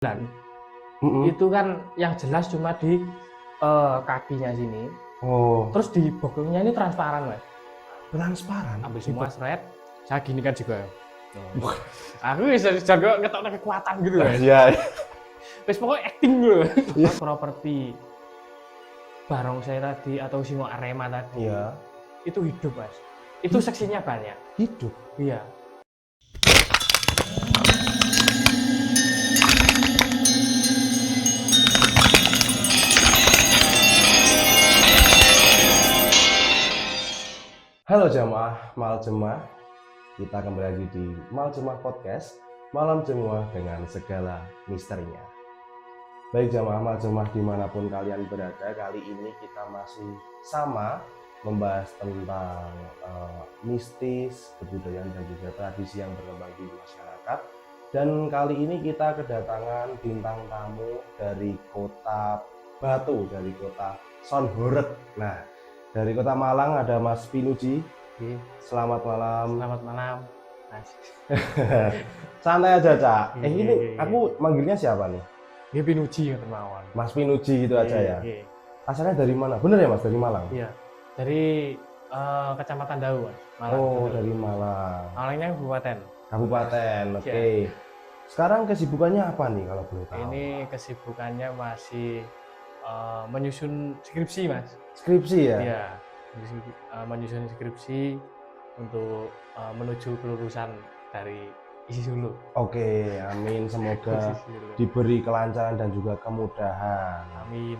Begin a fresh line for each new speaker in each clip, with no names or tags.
itu kan yang jelas cuma di kakinya sini.
Oh,
Terus di bokongnya ini transparan, Mas.
transparan.
Ambil semua seret. Saya gini kan juga. Aku bisa jago ngetokno kekuatan gitu, Mas.
Iya.
Wis pokoknya acting gitu.
Iya.
Properti Barongsai tadi atau Singo Arema tadi.
Iya.
Itu hidup, Mas. Itu seksinya banyak.
Hidup.
Iya.
Halo jamaah Mal Jemaah, kita kembali lagi di Mal Jemaah Podcast, Malam Jemaah dengan segala misterinya. Baik jamaah Mal Jemaah dimanapun kalian berada, kali ini kita masih sama membahas tentang mistis, kebudayaan dan juga tradisi yang berkembang di masyarakat. Dan kali ini kita kedatangan bintang tamu dari kota Batu, dari kota Sonhoreg. Nah, dari kota Malang ada Mas Pinuji. Selamat malam.
Selamat malam, Mas.
Santai aja, Cak.
Iya,
Ini
iya.
aku manggilnya siapa nih?
Ini Pinuji yang termawon.
Mas Pinuji gitu aja ya.
Iya.
Asalnya dari mana? Bener ya Mas, dari Malang?
Iya. Dari Kecamatan Dau, Mas. Malang.
Oh,
betul.
dari Malang.
Malangnya kabupaten.
Kabupaten, oke. Sekarang kesibukannya apa nih kalau boleh tahu?
Ini kesibukannya masih menyusun skripsi, Mas.
Skripsi ya?
Iya. Menyusun skripsi untuk menuju kelulusan dari isi Sulu.
Oke, amin. Semoga
Isi Sulu.
diberi kelancaran dan juga kemudahan.
Amin.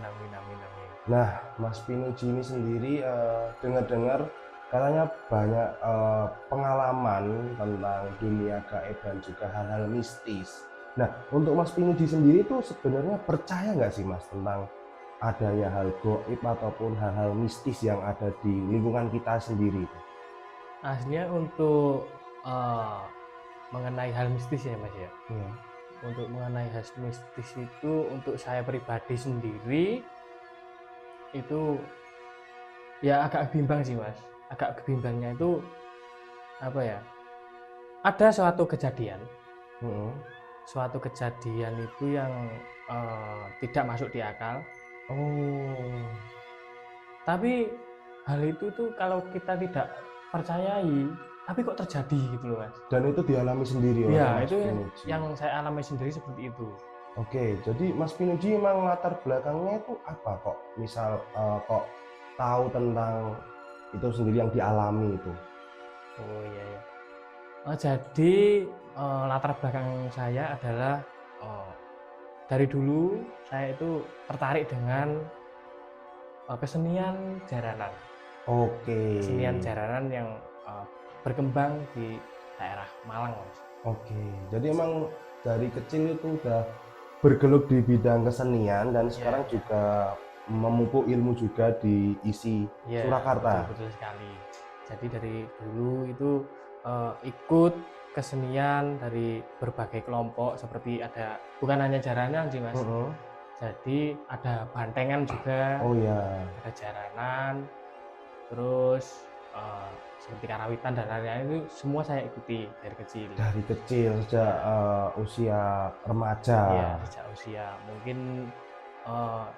Nah, Mas Pinuji ini sendiri dengar-dengar katanya banyak pengalaman tentang dunia gaib dan juga hal-hal mistis. Nah, untuk Mas Pinuji sendiri itu sebenarnya percaya nggak sih Mas tentang adanya hal gaib ataupun hal-hal mistis yang ada di lingkungan kita sendiri?
Aslinya untuk mengenai hal mistis ya, Mas ya.
Iya.
Untuk mengenai hal mistis itu untuk saya pribadi sendiri itu ya agak bimbang sih, Mas. Agak bimbangnya itu apa ya? Ada suatu kejadian itu yang tidak masuk di akal.
Oh.
Tapi hal itu tuh kalau kita tidak percayai, tapi kok terjadi gitu loh, Mas.
Dan itu dialami sendiri oleh
Ya,
Mas
itu
Pinuji.
yang saya alami sendiri seperti itu.
Oke, jadi Mas Pinuji emang latar belakangnya itu apa kok? Misal kok tahu tentang itu sendiri yang dialami itu?
Oh iya ya. Jadi latar belakang saya adalah dari dulu saya itu tertarik dengan kesenian jaranan.
Oke.
Kesenian jaranan yang berkembang di daerah Malang, Mas.
Oke, jadi emang dari kecil itu udah bergelut di bidang kesenian dan sekarang
Iya.
juga memupuk ilmu juga di ISI
Iya,
Surakarta.
betul sekali. Jadi dari dulu itu ikut kesenian dari berbagai kelompok, seperti ada bukan hanya jaranan sih, Mas. Jadi ada bantengan juga,
Oh ya.
ada jaranan, terus seperti karawitan dan lain-lain itu semua saya ikuti dari kecil.
Dari kecil sejak usia remaja.
Iya, sejak usia mungkin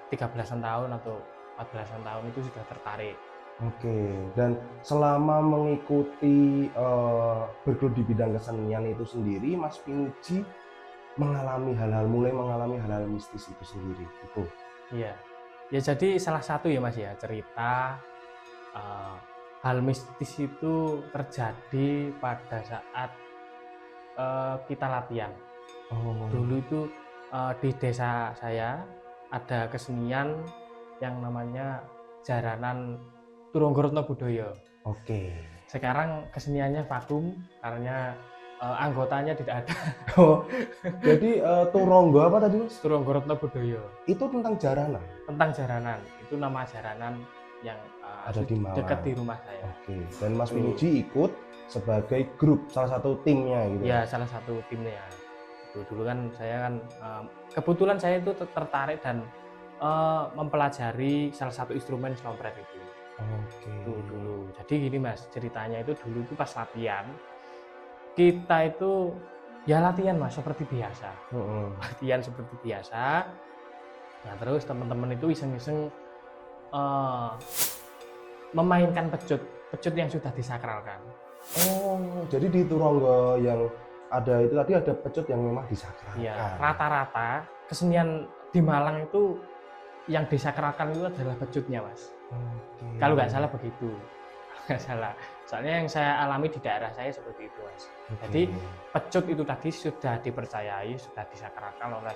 13-an tahun atau 14-an tahun itu sudah tertarik.
Oke, dan selama mengikuti bergelut di bidang kesenian itu sendiri, Mas Pinuji mulai mengalami hal-hal mistis itu sendiri. Itu.
Iya. Ya jadi salah satu ya, Mas ya, cerita hal mistis itu terjadi pada saat kita latihan.
Oh.
Dulu itu di desa saya ada kesenian yang namanya jaranan Turunggorotno Budoyo.
Oke.
Sekarang keseniannya vakum karena anggotanya tidak ada.
Oh, jadi Turonggo apa tadi Mas?
Turunggorotno Budoyo.
Itu tentang jaranan.
Tentang jaranan, itu nama jaranan yang
Ada di Malang.
dekat di rumah saya.
Oke, dan Mas Pinuji ikut sebagai grup, salah satu timnya gitu.
Ya, salah satu timnya. Dulu kan saya kan kebetulan saya itu tertarik dan mempelajari salah satu instrumen slompret itu.
Oke.
Itu dulu. Jadi gini Mas, ceritanya itu dulu itu pas latihan kita itu Ya latihan mas seperti biasa.
Heeh.
Latihan seperti biasa. Nah terus teman-teman itu iseng-iseng eh, memainkan pecut yang sudah disakralkan.
Oh, jadi di Turangga yang ada itu tadi ada pecut yang memang disakralkan.
Iya, rata-rata kesenian di Malang itu yang disakralkan itu adalah pecutnya mas.
Oke.
Kalau nggak salah begitu. Kalau nggak salah. Soalnya yang saya alami di daerah saya seperti itu mas.
Oke.
Jadi pecut itu tadi sudah dipercayai, sudah disakralkan oleh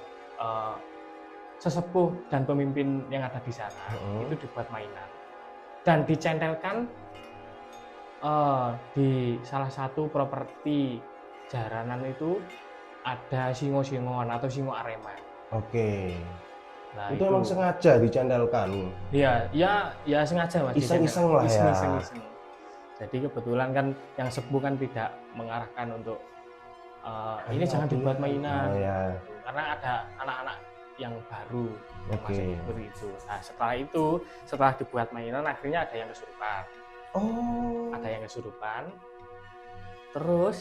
sesepuh dan pemimpin yang ada di sana. Itu dibuat mainan dan dicentelkan di salah satu properti jaranan itu ada singo-singoan atau singo Arema.
Oke.
Nah,
itu emang sengaja dicentelkan.
Iya, ya sengaja mas.
Iseng-iseng lah ya.
Iseng-iseng. Jadi kebetulan kan yang sepuh kan tidak mengarahkan untuk ini jangan dibuat mainan.
Oh, ya.
Karena ada anak-anak yang baru yang
Oke.
masih seperti itu. Nah setelah dibuat mainan akhirnya ada yang kesurupan.
Oh.
Ada yang kesurupan. Terus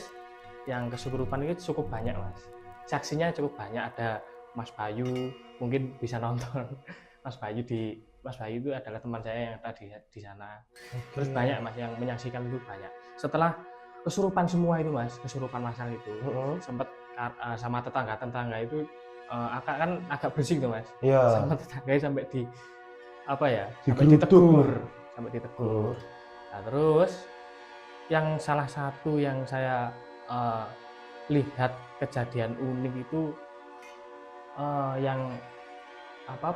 yang kesurupan itu cukup banyak mas. Saksinya cukup banyak, ada Mas Bayu, mungkin bisa nonton. Mas Bayu itu adalah teman saya yang tadi di sana. Terus banyak mas yang menyaksikan itu banyak. Setelah kesurupan semua itu mas, kesurupan masal itu, sempat sama tetangga itu agak bersih tuh mas.
Iya.
Sama tetangganya sampai sampai ditegur. Nah terus yang salah satu yang saya lihat kejadian unik itu yang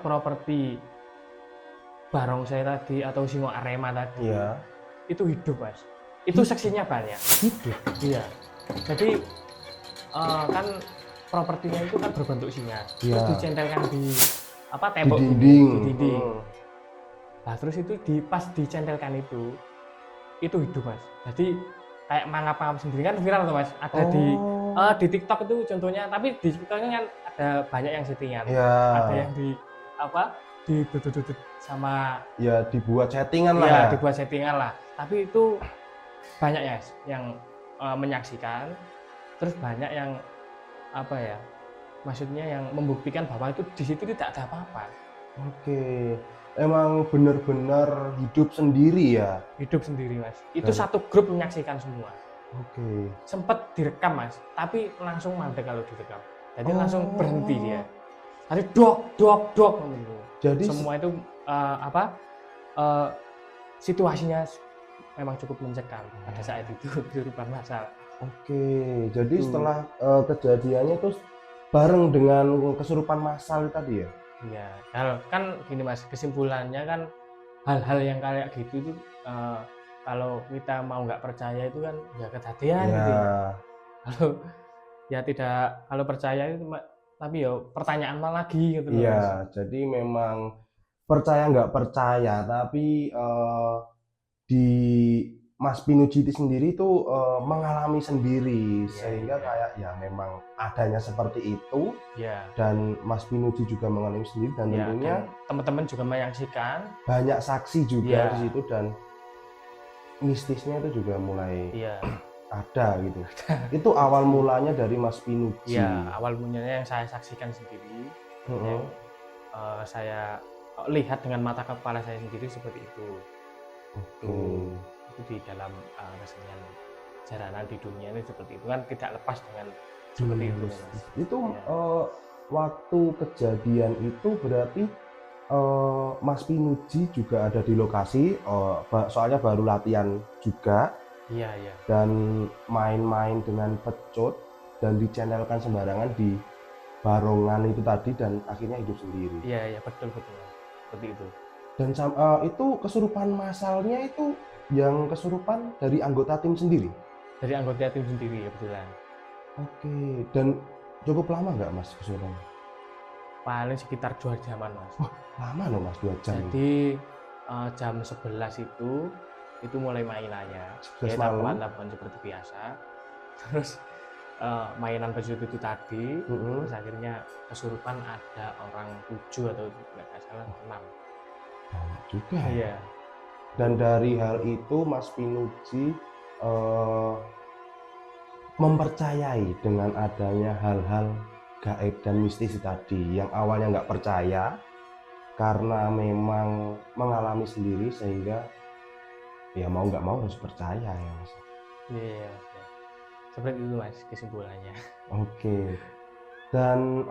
properti barongsai tadi atau singo Arema tadi.
Iya.
Itu hidup mas. Itu saksinya banyak.
Hidup.
Iya. Jadi kan propertinya itu kan berbentuk singa.
Iya.
Terus dicentelkan di tembok
di dinding.
Nah terus itu pas dicentelkan itu hidup mas. Jadi kayak mangap sendiri kan viral tuh mas. Ada di TikTok itu contohnya, tapi di TikToknya kan ada banyak yang settingan.
Iya.
Ada yang didudut sama
ya dibuat settingan lah
ya. Dibuat settingan lah. Tapi itu banyak ya yang menyaksikan. Terus banyak yang maksudnya yang membuktikan bahwa itu di situ tidak ada apa-apa.
Oke. Emang benar-benar hidup sendiri ya?
Hidup sendiri mas. Itu satu grup menyaksikan semua.
Oke.
Sempet direkam mas, tapi langsung mandek kalau direkam. Jadi langsung berhenti dia. Tadi dok gitu.
Jadi
semua itu situasinya memang cukup mencekam pada saat itu kesurupan masal.
Oke, jadi setelah kejadiannya itu bareng dengan kesurupan massal tadi ya?
Iya, kan gini mas, kesimpulannya kan hal-hal yang kayak gitu itu kalau kita mau nggak percaya itu kan ya kejadian gitu ya. Kalau percaya itu tapi ya pertanyaan malah lagi gitu loh.
Iya, jadi memang percaya nggak percaya, tapi di Mas Pinujiti sendiri itu mengalami sendiri, sehingga kayak ya memang adanya seperti itu. Dan Mas Pinuji juga mengalami sendiri, dan tentunya
teman-teman juga menyaksikan,
banyak saksi juga di situ, dan mistisnya itu juga mulai ada gitu. Itu awal mulanya dari Mas Pinuji.
Iya, awal mulanya yang saya saksikan sendiri, yang saya lihat dengan mata kepala saya sendiri seperti itu. Itu di dalam kesenian jaranan di dunia ini seperti itu kan tidak lepas dengan seperti itu mas.
Itu waktu kejadian itu berarti Mas Pinuji juga ada di lokasi, soalnya baru latihan juga.
Iya.
Dan main-main dengan pecut dan dichannelkan sembarangan di barongan itu tadi, dan akhirnya hidup sendiri.
Iya betul seperti itu.
Dan itu kesurupan massalnya itu yang kesurupan dari anggota tim sendiri?
Dari anggota tim sendiri ya betulan.
Oke, dan cukup lama nggak mas kesurupan?
Paling sekitar 2 jaman mas.
Lama loh mas, 2 jam.
Jadi jam 11 itu mulai mainannya. Ya tabuhan seperti biasa. Terus mainan pecut itu tadi, terus akhirnya kesurupan ada orang 7 atau nggak salah 6.
Banyak juga.
Iya.
Dan dari hal itu Mas Pinuji mempercayai dengan adanya hal-hal gaib dan mistis tadi yang awalnya nggak percaya karena memang mengalami sendiri sehingga ya mau nggak mau harus percaya ya Mas.
Iya Mas ya. Seperti itu Mas kesimpulannya.
Oke. Dan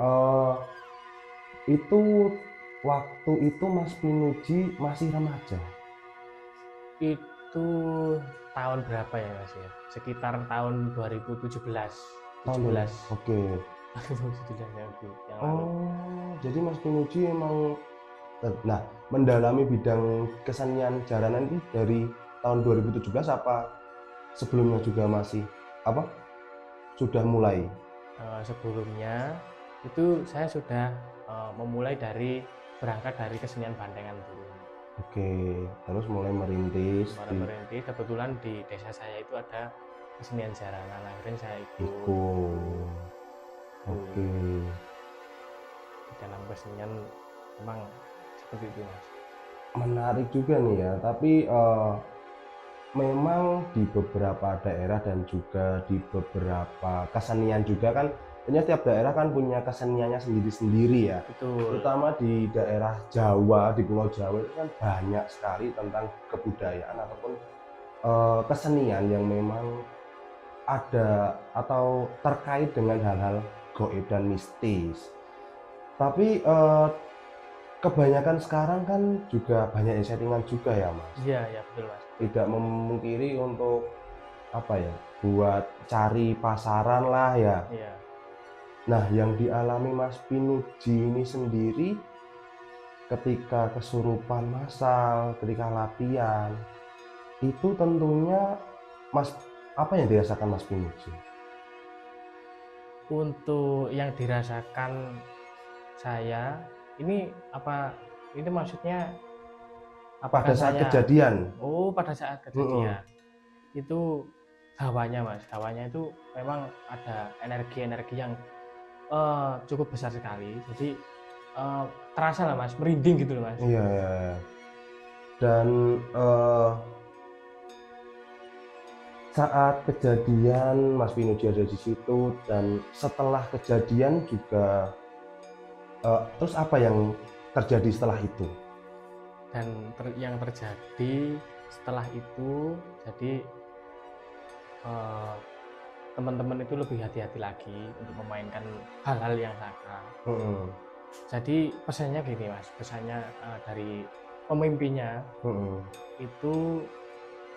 itu waktu itu Mas Pinuji masih remaja.
Itu tahun berapa ya Mas ya? Sekitar tahun 2017.
Tahun
17.
Oke.
2017 yang lalu.
Oh, jadi Mas Pinuji emang nah mendalami bidang kesenian jaranan itu dari tahun 2017 apa sebelumnya juga masih apa sudah mulai?
Sebelumnya itu saya sudah memulai berangkat dari kesenian bandengan dulu.
Oke, terus mulai merintis
Merintis, kebetulan di desa saya itu ada kesenian jaranan, akhirnya saya ikut.
Oke.
Di dalam kesenian memang seperti itu Mas.
Menarik juga nih ya, tapi memang di beberapa daerah dan juga di beberapa kesenian juga kan, punya tiap daerah kan punya keseniannya sendiri-sendiri ya.
Betul.
Terutama di daerah Jawa, di Pulau Jawa itu kan banyak sekali tentang kebudayaan ataupun kesenian yang memang ada atau terkait dengan hal-hal gaib dan mistis. Tapi kebanyakan sekarang kan juga banyak yang settingan juga ya Mas.
Iya betul Mas.
Tidak memungkiri untuk apa ya, buat cari pasaran lah ya.
Iya.
Nah yang dialami Mas Pinuji ini sendiri ketika kesurupan massal, ketika latihan, itu tentunya Mas apa yang dirasakan Mas Pinuji?
Untuk yang dirasakan saya ini apa? Ini maksudnya
Pada saat kejadian?
Oh, pada saat kejadian. Itu hawanya Mas. Hawanya itu memang ada energi-energi yang cukup besar sekali. Jadi terasa lah Mas, merinding gitu loh Mas.
Iya. Dan saat kejadian Mas Pinuji ada di situ dan setelah kejadian juga terus apa yang terjadi setelah itu?
Dan yang terjadi setelah itu, jadi teman-teman itu lebih hati-hati lagi untuk memainkan hal-hal yang sakral. Jadi pesannya gini Mas, pesannya dari pemimpinnya itu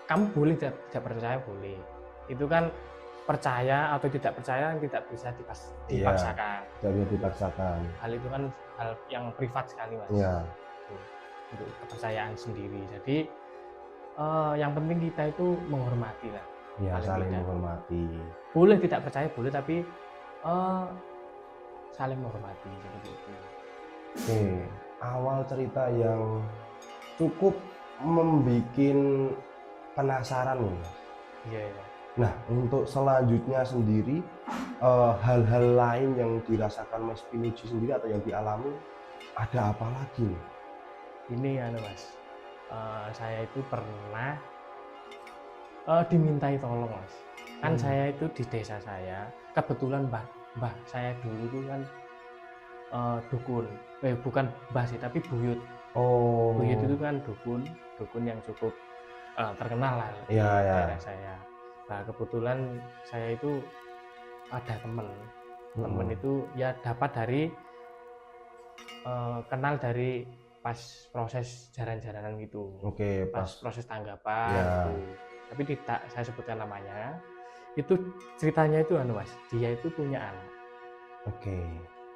kamu boleh tidak percaya boleh. Itu kan percaya atau tidak percaya tidak bisa dipaksakan.
Tidak bisa dipaksakan.
Hal itu kan hal yang privat sekali Mas.
Iya.
Untuk kepercayaan sendiri. Jadi yang penting kita itu menghormati lah.
Ya, saling menghormati.
Boleh tidak percaya boleh, tapi saling menghormati seperti itu.
Oke, awal cerita yang cukup membuat penasaran nih Mas.
Iya.
Nah, untuk selanjutnya sendiri hal-hal lain yang dirasakan Mas Pinuji sendiri atau yang dialami ada apa lagi nih?
Ini Mas, saya itu pernah dimintai tolong Mas. Kan saya itu di desa saya, kebetulan mbah saya dulu itu kan dukun. Bukan mbah sih, tapi buyut.
Oh.
Buyut itu kan dukun yang cukup terkenal lah di daerah saya. Nah kebetulan saya itu ada temen itu ya dapat dari kenal dari pas proses jaran-jaranan gitu.
Oke,
pas proses tanggapan gitu. Tapi tidak saya sebutkan namanya. Itu ceritanya itu Mas, dia itu punya anak.
Oke.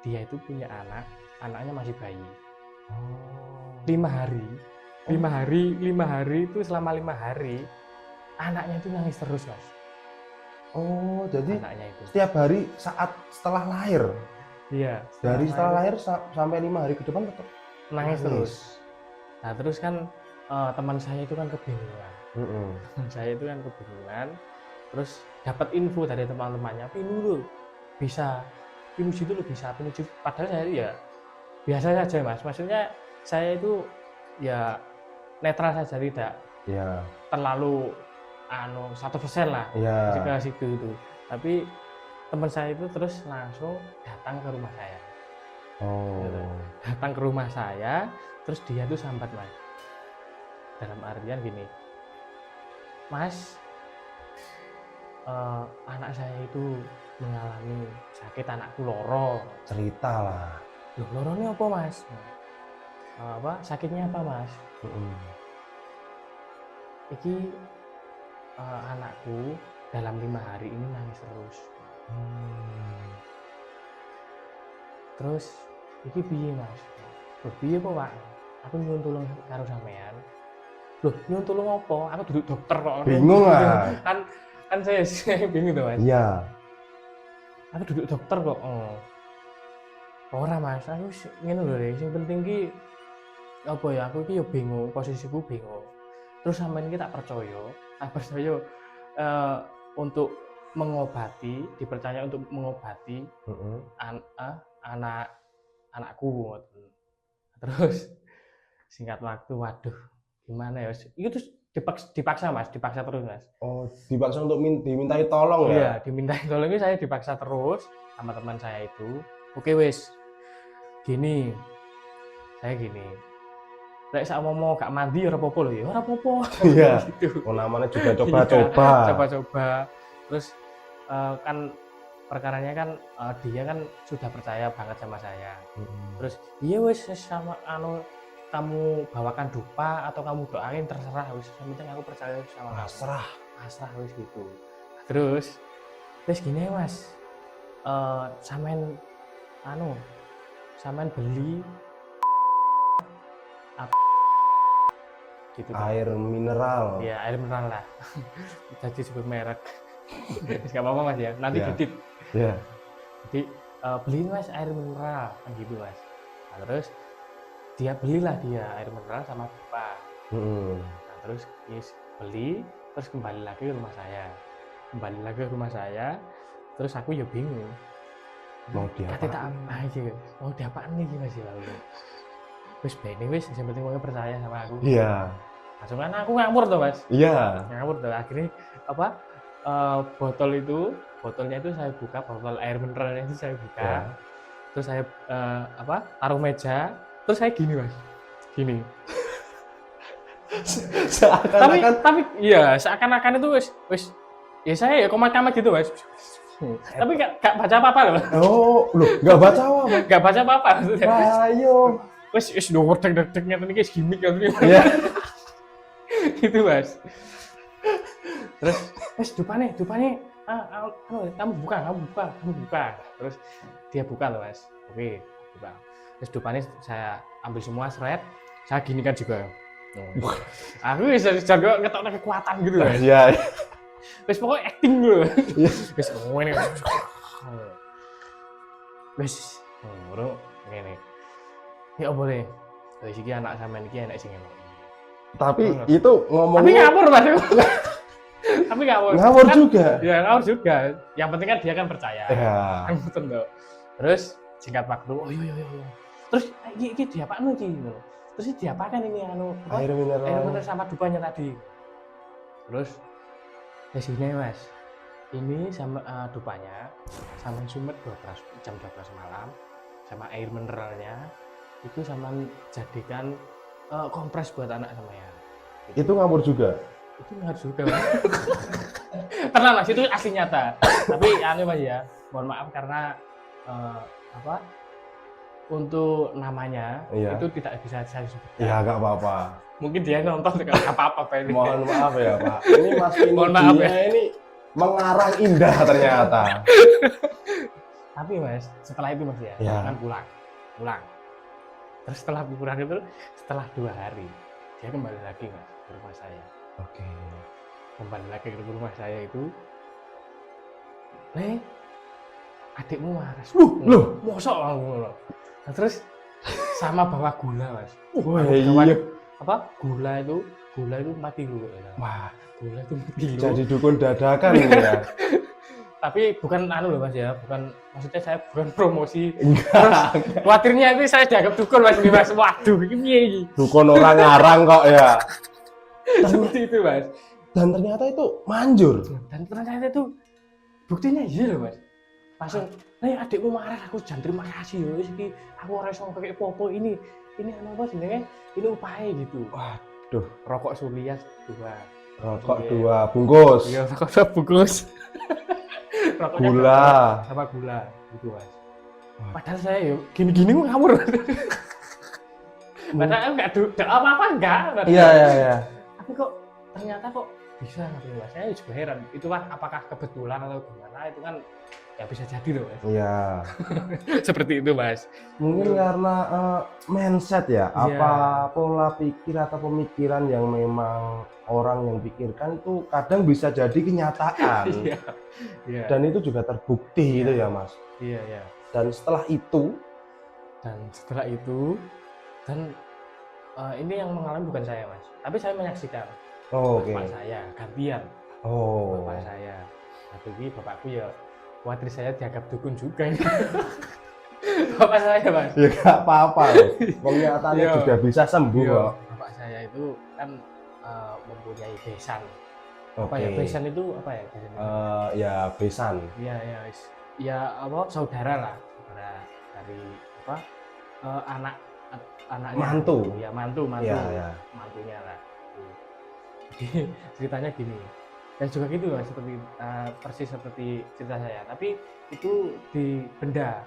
Dia itu punya anak, anaknya masih bayi. 5 hari. 5 hari itu selama 5 hari anaknya itu nangis terus Mas.
Oh, jadi
anaknya itu
setiap hari saat setelah lahir.
Iya.
Dari setelah lahir sampai 5 hari ke depan tetap
nangis terus. Nah terus kan teman saya itu kan kebingungan. Teman saya itu kan kebingungan. Terus dapat info dari teman-temannya, Pinuji itu lo bisa. Pinuji padahal saya ya biasa saja Mas. Maksudnya saya itu ya netral saja, tidak terlalu 100% lah. Jika situ itu. Tapi teman saya itu terus langsung datang ke rumah saya. Gitu.
Oh.
Datang ke rumah saya, terus dia tuh sambat Mas. Dalam artian gini, Mas, anak saya itu mengalami sakit, anakku loro.
Cerita lah.
Loh, lorone apa Mas? Sakitnya apa Mas? Iki anakku dalam 5 hari ini nangis terus. Terus iki piye Mas? Loh piye kok Pak? Aku nyuwun tulung karo sampean. Loh nyuwun tulung apa? Aku duduk dokter kok.
Bingung ah.
kan saya bingung tuh Mas.
Iya.
Aku duduk dokter kok. Ora Mas, aku ngene lho Rek, sing penting ki apa ya, aku ki yo bingung, posisiku bingung. Terus sampean ki tak percaya untuk mengobati, dipercaya untuk mengobati anakku. Terus singkat waktu, waduh, gimana ya? Itu terus dipaksa Mas, dipaksa terus Mas.
Oh, dipaksa untuk dimintai tolong ya?
Iya, dimintai tolong itu saya dipaksa terus sama teman saya itu. Oke wis, gini, saya gini. Lek sak mau gak mandi ora apa-apa lho ya, ora apa-apa.
Iya.
Gitu.
Oh, namanya juga coba-coba.
Coba-coba. Terus kan perkaranya kan dia kan sudah percaya banget sama saya. Terus iya wis sama kamu bawakan dupa atau kamu doain terserah wis, yang penting aku percaya sama kamu. Pasrah wis gitu. Terus gini Mas. Sampean beli gitu
Air mineral.
ya, air mineral lah. Jadi sebut merek. Gak apa-apa Mas ya, nanti
Ya.
dikit.
Iya.
Jadi beliin Mas air mineral kan gitu Mas. Nah, terus belilah dia air mineral sama dupa. Nah, terus beli, terus kembali lagi ke rumah saya. Terus aku ya bingung.
Mau diapain?
Mau diapain nih Mas ya lalu. Wis bene wis, yang penting wong percaya sama aku.
Iya.
Langsung kan aku ngawur tuh Mas.
Iya.
Ngawur tuh, akhirnya botolnya itu saya buka, botol air mineralnya itu saya buka.
Ya.
Terus saya taruh meja, terus saya gini Mas. Gini. tapi iya, seakan-akan itu wis ya saya ya komat-kamat gitu Mas. Tapi gak baca apa-apa loh.
Oh, loh, nggak baca apa?
Gak baca apa-apa maksudnya.
Ayo.
Wis nomor deg-deg ngene iki gimmick kan.
Iya.
Gitu Mas. Terus wis dupane kamu buka. Terus dia buka loh Mas. Oke, buka. Terus dupane saya ambil semua seret, saya gini kan juga. Aku bisa jago ngetokno kekuatan gitu Mas.
Iya.
Wis pokoknya acting dulu.
Iya.
Wis ngene. Wis ngono ngene. Ya boleh. Wis iki anak sampean iki enek sing ngono.
Tapi itu ngomongnya.
Tapi ngawur Mas. Tapi ngawur.
Ngawur
kan,
juga.
Ya ngawur juga. Yang penting kan dia kan percaya.
Ya.
Kan betul dong. Terus singkat waktu, oh iya. Terus iki diapakan iki gitu. Terus diapakan ini
Air mineral
sama dupanya tadi. Terus di sini Mas. Ini sama dupanya sama sumet jam 12 malam sama air mineralnya itu sama jadikan kompres buat anak sama ya.
itu ngawur juga.
Itu harus juga Mas. Tenang Mas, itu asli nyata. Tapi Mas ya, mohon maaf karena untuk namanya itu tidak bisa saya sebutkan.
Ya nggak apa-apa.
Mungkin dia nonton nggak apa-apa Pak ini.
Mohon maaf ya Pak. Ini Mas Vini
Mohon maaf ya.
ini mengarang indah ternyata.
Tapi Mas, setelah itu Mas ya, kan pulang. Terus setelah pulang itu, setelah 2 hari, dia kembali lagi Mas ke rumah saya.
Oke.
Kembali lagi ke rumah saya itu, adikmu waras.
Loh,
mosok loh. Nah, terus sama bawa gula Mas.
Iya.
Gula itu 4 kilo.
Wah,
gula itu 4 kilo.
Jadi dukun dadakan ya.
Tapi bukan loh Mas ya, maksudnya saya bukan promosi.
Enggak.
Khawatirnya itu saya dianggap dukun Mas ini Mas. Waduh, ini piye iki?
Dukun orang ngarang kok ya.
Seperti itu Mas.
Dan ternyata itu manjur.
Dan ternyata itu buktinya iya loh mas, langsung nih adikmu marah aku jangan terima kasih loh iki aku ora iso pakai popo ini apa jenenge ini upahe gitu.
Waduh,
Rokok Surya 2
rokok 2 bungkus.
iya rokok bungkus rokoknya
Gula.
sama gula gitu mas. Padahal saya yuk gini-gini ngawur. Padahal nggak ada apa-apa enggak.
Iya.
Tapi kok ternyata kok bisa gitu mas. Saya juga heran. Itu kan apakah kebetulan atau gimana? Itu kan ya bisa jadi loh mas.
Iya.
Seperti itu mas.
Mungkin karena mindset ya,
Iya.
apa pola pikir atau pemikiran yang memang orang yang pikirkan itu kadang bisa jadi kenyataan.
Iya. Iya.
Dan itu juga terbukti gitu ya mas.
Iya.
Dan setelah itu,
dan ini yang mengalami bukan saya mas, tapi saya menyaksikan
oke.
bapak saya gantian.
Oh,
Bapak saya. Satu lagi bapakku ya khawatir saya dianggap dukun juga. Bapak saya mas.
ya nggak apa-apa loh. Kenyataannya
Iya.
juga bisa sembuh
Iya,
kok.
bapak saya itu kan mempunyai besan.
Oke.
Apa ya besan itu apa ya? Besan itu?
Ya besan.
Iya ya apa saudara lah, saudara dari apa anaknya.
Mantu.
Ya mantu.
Iya.
Mantunya lah. Jadi ceritanya gini. Dan juga gitu mas, seperti persis seperti cerita saya. Tapi itu di benda.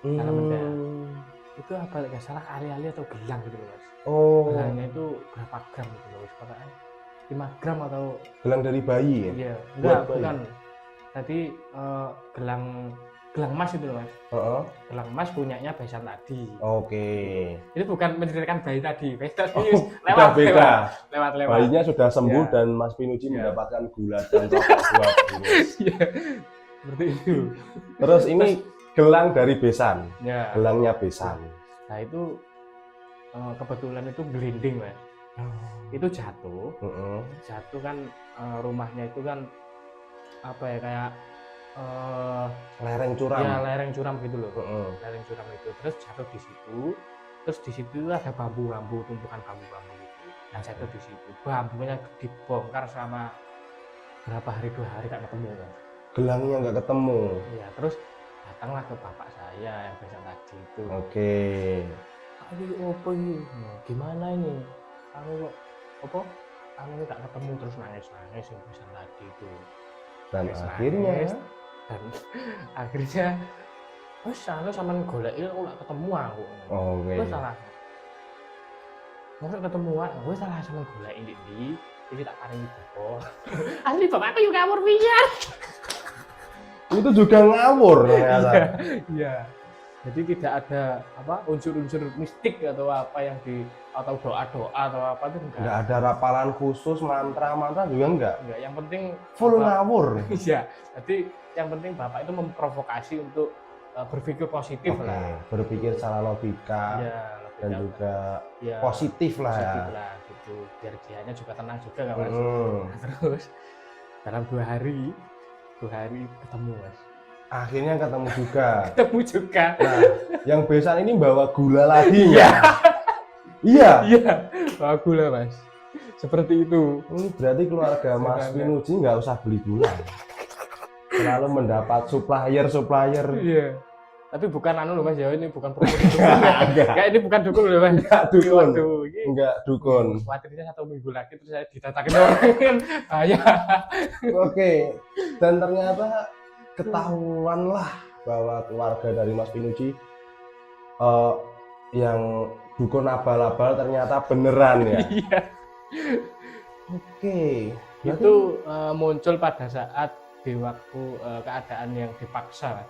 Karena benda. Itu apa nggak salah ali-ali atau gelang gitu loh mas.
Oh,
Gelangnya itu berapa gram gitu loh, sekarang 5 gram atau
gelang dari bayi ya?
iya
Buat
enggak
bayi?
bukan tadi gelang emas itu loh mas,
Heeh.
gelang emas punyanya besan tadi.
Oke.
Ini bukan menceritakan bayi tadi, besan tadi
Oh,
lewat
udah beda.
lewat
Bayinya sudah sembuh
Ya.
dan Mas Pinucci
Ya.
mendapatkan gula dan rokok 2 bungkus.
Iya, seperti itu
Terus ini gelang dari besan,
ya.
gelangnya besan.
Nah itu kebetulan itu gelinding mas, itu jatuh kan rumahnya itu kan apa ya kayak
Lereng curam.
ya lereng curam gitu loh.
Heeh.
Lereng curam itu terus jatuh di situ, terus di situ ada bambu-bambu, tumpukan bambu-bambu gitu. Nah jatuh di situ, bambunya dibongkar selama berapa hari 2 hari tak ketemu kan.
Gelangnya nggak ketemu.
Iya terus datanglah ke bapak saya yang biasa tadi itu.
Oke.
Ini apa ini? Gimana ini? Aku kok apa? Aku tak ketemu terus nangis yang biasa tadi itu.
Dan
Nangis,
akhirnya
dan akhirnya wes sama goleki aku gak ketemu aku.
oke.
Gue salah. Masa ketemu gue salah sama goleki ndi iki tak paringi bapak. Asli bapakku yo ngawur pisan.
Itu juga ngawur ternyata.
Iya. Jadi tidak ada apa unsur-unsur mistik atau apa yang atau doa-doa atau apa itu
Nggak ada rapalan khusus, mantra juga enggak.
Enggak, yang penting
Full
Bapak-
ngawur.
Iya. Jadi yang penting Bapak itu memprovokasi untuk berpikir positif
Oke,
lah.
berpikir secara logika
Iya,
dan juga
ya,
positif lah ya.
positif lah gitu. Biar dianya juga tenang juga kan Mas.
Mm.
Nah, terus dalam 2 hari ketemu Mas.
Akhirnya ketemu juga.
Ketemu juga.
Nah, yang besan ini bawa gula lagi ya? Iya.
Iya, bagus lah Mas. Seperti itu.
Ini berarti keluarga Mas
Sebenarnya.
Pinucci nggak usah beli gula. Selalu mendapat supplier.
Iya. Tapi bukan loh Mas ya, ini bukan promosi dukun.
Enggak.
Kayak ini bukan dukun loh Mas.
Enggak dukun.
Waduh, ini
Enggak dukun.
khawatirnya 1 minggu lagi terus saya didatangin orang kan bahaya.
Oke. Dan ternyata ketahuan lah bahwa keluarga dari Mas Pinucci yang dukun abal-abal ternyata beneran ya.
Iya.
Oke.
Itu muncul pada saat di waktu keadaan yang dipaksa.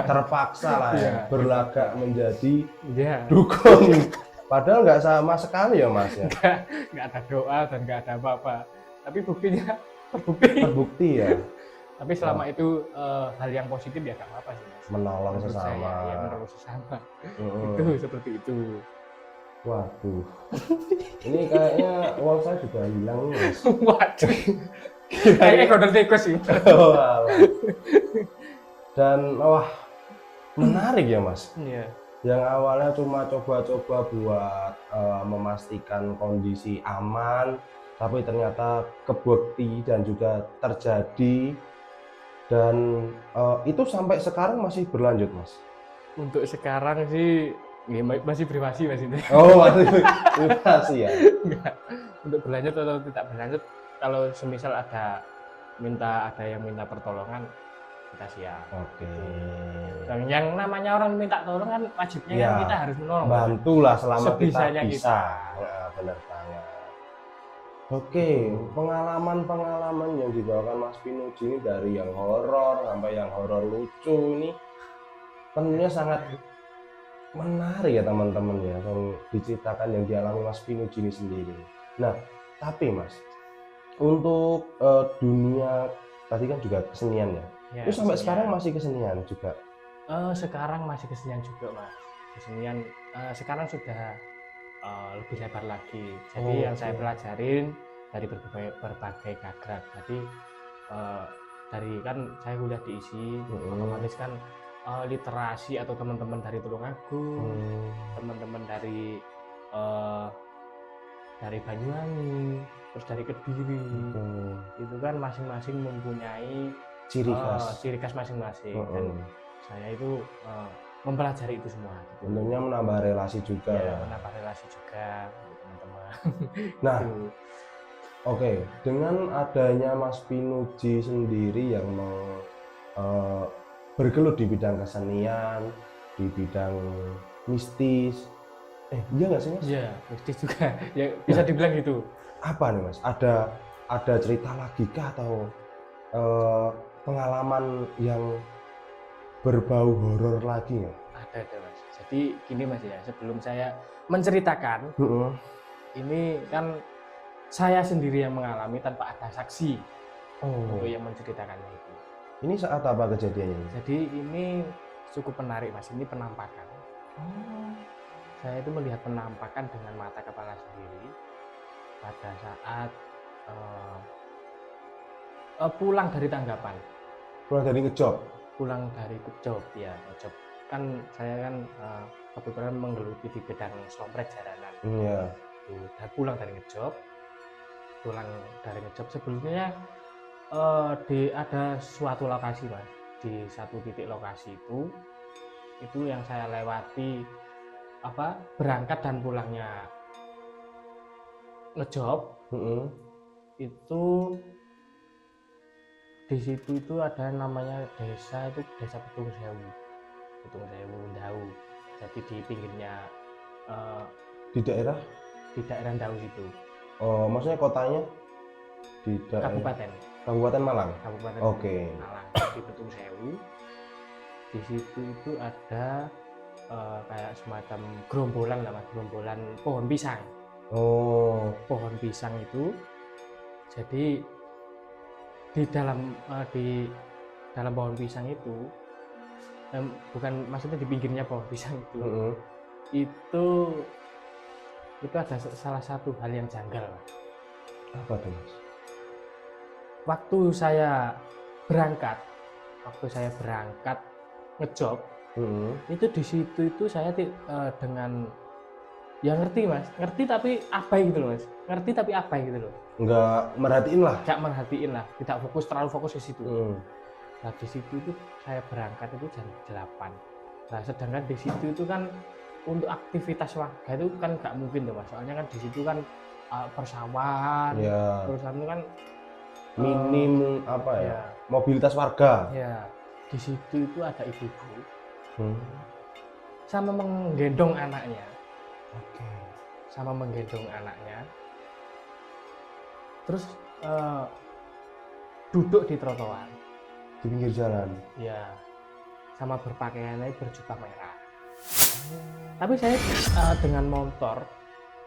Terpaksa lah ya
Iya.
berlagak menjadi
Iya.
dukun. Padahal nggak sama sekali ya Mas ya.
Nggak ada doa dan nggak ada apa-apa. Tapi buktinya terbukti.
Terbukti ya
Tapi selama itu hal yang positif ya nggak apa-apa sih Mas.
menolong
Menurut saya,
sesama.
ya menolong sesama.
Mm-mm.
Itu seperti itu.
Waduh. Ini kayaknya uang saya juga hilang nih Mas.
Waduh. Kayaknya kodok tikus sih.
Oh, alah. Dan wah menarik ya Mas.
Iya.
Yang awalnya cuma coba-coba buat memastikan kondisi aman, tapi ternyata kebukti dan juga terjadi Dan itu sampai sekarang masih berlanjut, Mas?
Untuk sekarang sih ya, masih privasi Mas itu.
Oh, masih privasi ya.
Enggak. Untuk berlanjut atau tidak berlanjut, kalau semisal ada yang minta pertolongan, kita siap.
Oke.
Dan yang namanya orang minta tolong kan wajibnya
Ya,
kan kita harus menolong. Mas.
bantulah selama kita
Sebisanya
bisa. Nah, benar banget. Oke, pengalaman-pengalaman yang dibawakan Mas Pinuji ini dari yang horor sampai yang horor lucu ini tentunya sangat menarik ya teman-teman ya, yang diceritakan yang dialami Mas Pinuji ini sendiri. Nah, tapi Mas, untuk dunia tadi kan juga kesenian ya.
Ya,
Itu sampai
kesenian.
sekarang masih kesenian juga.
Sekarang masih kesenian juga Mas. Kesenian sekarang sudah lebih lebar lagi. Jadi yang saya pelajarin dari berbagai gagrag. Jadi dari kan saya kuliah di ISI, otomatis kan literasi atau teman-teman dari Tulungagung, teman-teman dari Banyuwangi, terus dari Kediri, itu kan masing-masing mempunyai ciri khas masing-masing. Dan saya itu mempelajari itu semua.
Tentunya menambah relasi juga
Ya,
ya.
menambah relasi juga teman-teman.
Nah,
Gitu.
oke, dengan adanya Mas Pinuji sendiri yang bergelut di bidang kesenian, di bidang mistis, iya nggak sih Mas?
Iya, mistis juga. Ya bisa dibilang gitu.
Apa nih Mas? Ada cerita lagi kah atau pengalaman yang berbau horor lagi ya?
Ada Mas. Jadi gini Mas ya, sebelum saya menceritakan, ini kan saya sendiri yang mengalami tanpa ada saksi untuk yang menceritakannya itu.
Ini saat apa kejadiannya?
Jadi ini cukup menarik Mas, ini penampakan. Saya itu melihat penampakan dengan mata kepala sendiri pada saat pulang dari tanggapan.
Pulang dari ngejob?
Pulang dari job ya, job. Kan saya kan kebetulan menggeluti di bidang slompret jalanan.
Iya.
Dan pulang dari ngejob sebelumnya ada suatu lokasi Mas, di satu titik lokasi itu yang saya lewati berangkat dan pulangnya ngejob. Itu di situ itu ada namanya desa Petung Sewu Ndau. Jadi di pinggirnya
Di daerah
Ndau itu.
Oh, maksudnya kotanya di Kabupaten Malang. Oke.
Malang di Petung Sewu. Di situ itu ada kayak semacam gerombolan pohon pisang.
Oh.
Pohon pisang itu. Jadi di dalam pohon pisang itu, bukan maksudnya di pinggirnya pohon pisang itu, itu ada salah satu hal yang janggal.
Apa tuh Mas?
Waktu saya berangkat ngejob, itu di situ itu saya dengan ya ngerti tapi abai gitu loh Mas,
Nggak merhatiin lah.
Tidak terlalu fokus ke situ. Nah di situ itu saya berangkat itu jam 8. Nah sedangkan di situ itu kan untuk aktivitas warga itu kan nggak mungkin tuh Mas, soalnya kan di situ kan persawahan, perusahaan itu kan
minim mobilitas warga.
Ya, di situ itu ada ibu-ibu sama menggendong anaknya. Terus duduk di trotoar
Di pinggir jalan.
ya, sama berpakaiannya berjubah merah. Tapi saya dengan